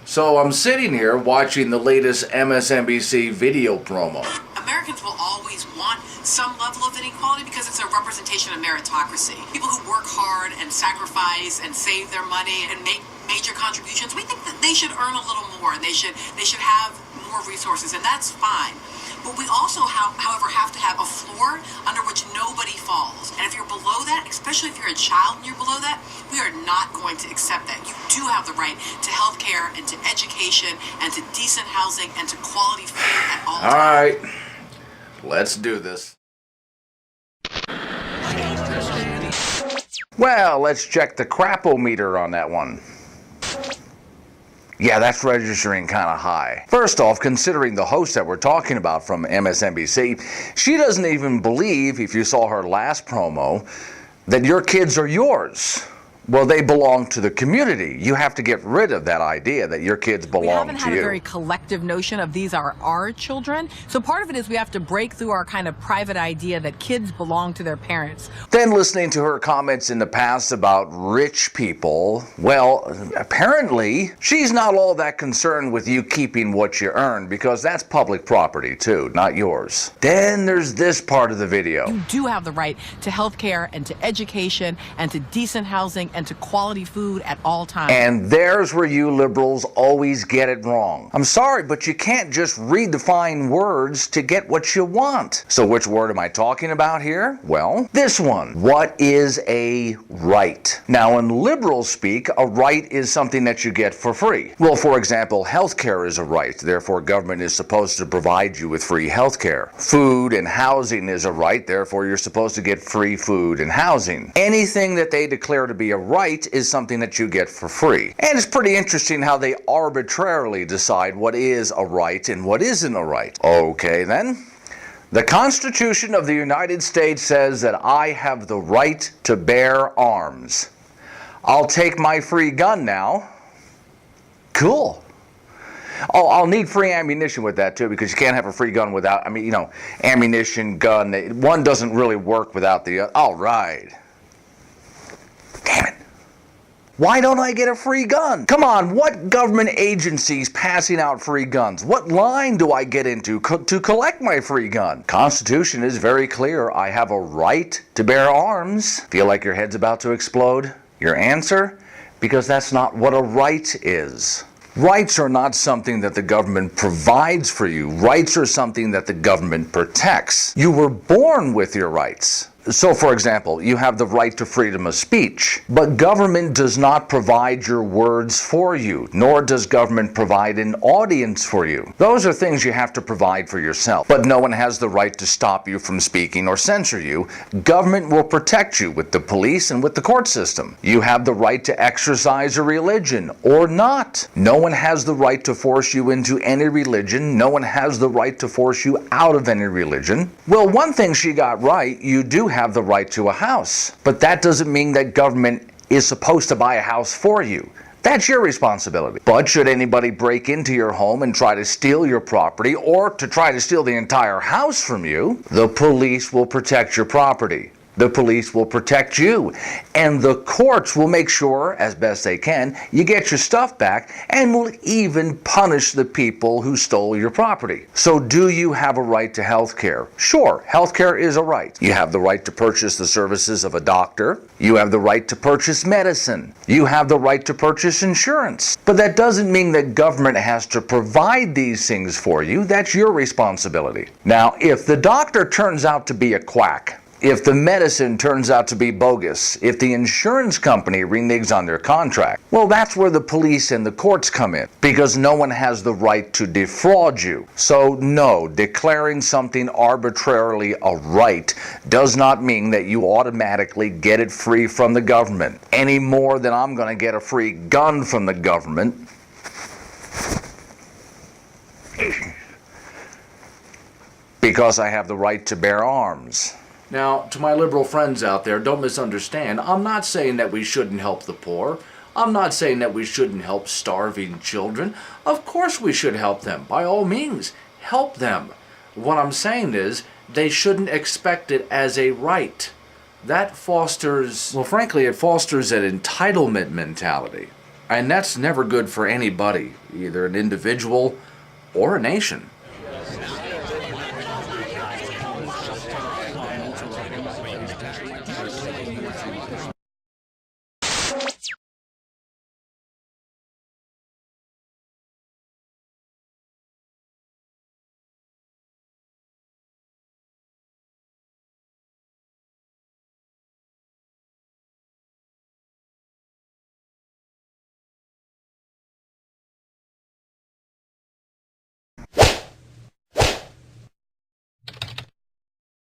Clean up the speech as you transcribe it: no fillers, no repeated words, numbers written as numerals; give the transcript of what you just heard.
So I'm sitting here watching the latest MSNBC video promo. Americans will always want some level of inequality because it's a representation of meritocracy. People who work hard and sacrifice and save their money and make major contributions, we think that they should earn a little more. They should have more resources, and that's fine. But we also, however, have to have a floor under which nobody falls. And if you're below that, especially if you're a child and you're below that, we are not going to accept that. You do have the right to health care and to education and to decent housing and to quality food at all times. All right, let's do this. Well, let's check the crapometer on that one. Yeah, that's registering kind of high. First off, considering the host that we're talking about from MSNBC, she doesn't even believe, if you saw her last promo, that your kids are yours. Well, they belong to the community. You have to get rid of that idea that your kids belong to you. We haven't had a very collective notion of these are our children. So part of it is we have to break through our kind of private idea that kids belong to their parents. Then listening to her comments in the past about rich people, well, apparently she's not all that concerned with you keeping what you earn because that's public property too, not yours. Then there's this part of the video. You do have the right to health care and to education and to decent housing and to quality food at all times. And there's where you liberals always get it wrong. I'm sorry, but you can't just redefine words to get what you want. So which word am I talking about here? Well, this one. What is a right? Now, in liberal speak, a right is something that you get for free. Well, for example, healthcare is a right. Therefore, government is supposed to provide you with free healthcare. Food and housing is a right. Therefore, you're supposed to get free food and housing. Anything that they declare to be a right is something that you get for free. And it's pretty interesting how they arbitrarily decide what is a right and what isn't a right. Okay then. The Constitution of the United States says that I have the right to bear arms. I'll take my free gun now. Cool. Oh, I'll need free ammunition with that too, because you can't have a free gun without, ammunition, gun. One doesn't really work without the other. All right. Damn it. Why don't I get a free gun? Come on, what government agency's passing out free guns? What line do I get into to collect my free gun? Constitution is very clear. I have a right to bear arms. Feel like your head's about to explode? Your answer? Because that's not what a right is. Rights are not something that the government provides for you. Rights are something that the government protects. You were born with your rights. So, for example, you have the right to freedom of speech, but government does not provide your words for you, nor does government provide an audience for you. Those are things you have to provide for yourself, but no one has the right to stop you from speaking or censor you. Government will protect you with the police and with the court system. You have the right to exercise a religion or not. No one has the right to force you into any religion. No one has the right to force you out of any religion. Well, one thing she got right, you do have the right to a house. But that doesn't mean that government is supposed to buy a house for you. That's your responsibility. But should anybody break into your home and try to steal your property or to try to steal the entire house from you, the police will protect your property. The police will protect you, and the courts will make sure, as best they can, you get your stuff back and will even punish the people who stole your property. So do you have a right to health care? Sure, health care is a right. You have the right to purchase the services of a doctor. You have the right to purchase medicine. You have the right to purchase insurance. But that doesn't mean that government has to provide these things for you. That's your responsibility. Now, if the doctor turns out to be a quack, if the medicine turns out to be bogus, if the insurance company reneges on their contract, well, that's where the police and the courts come in, because no one has the right to defraud you. So no, declaring something arbitrarily a right does not mean that you automatically get it free from the government, any more than I'm going to get a free gun from the government. Because I have the right to bear arms. Now, to my liberal friends out there, don't misunderstand. I'm not saying that we shouldn't help the poor. I'm not saying that we shouldn't help starving children. Of course we should help them. By all means, help them. What I'm saying is, they shouldn't expect it as a right. That fosters, well, frankly, it fosters an entitlement mentality. And that's never good for anybody, either an individual or a nation.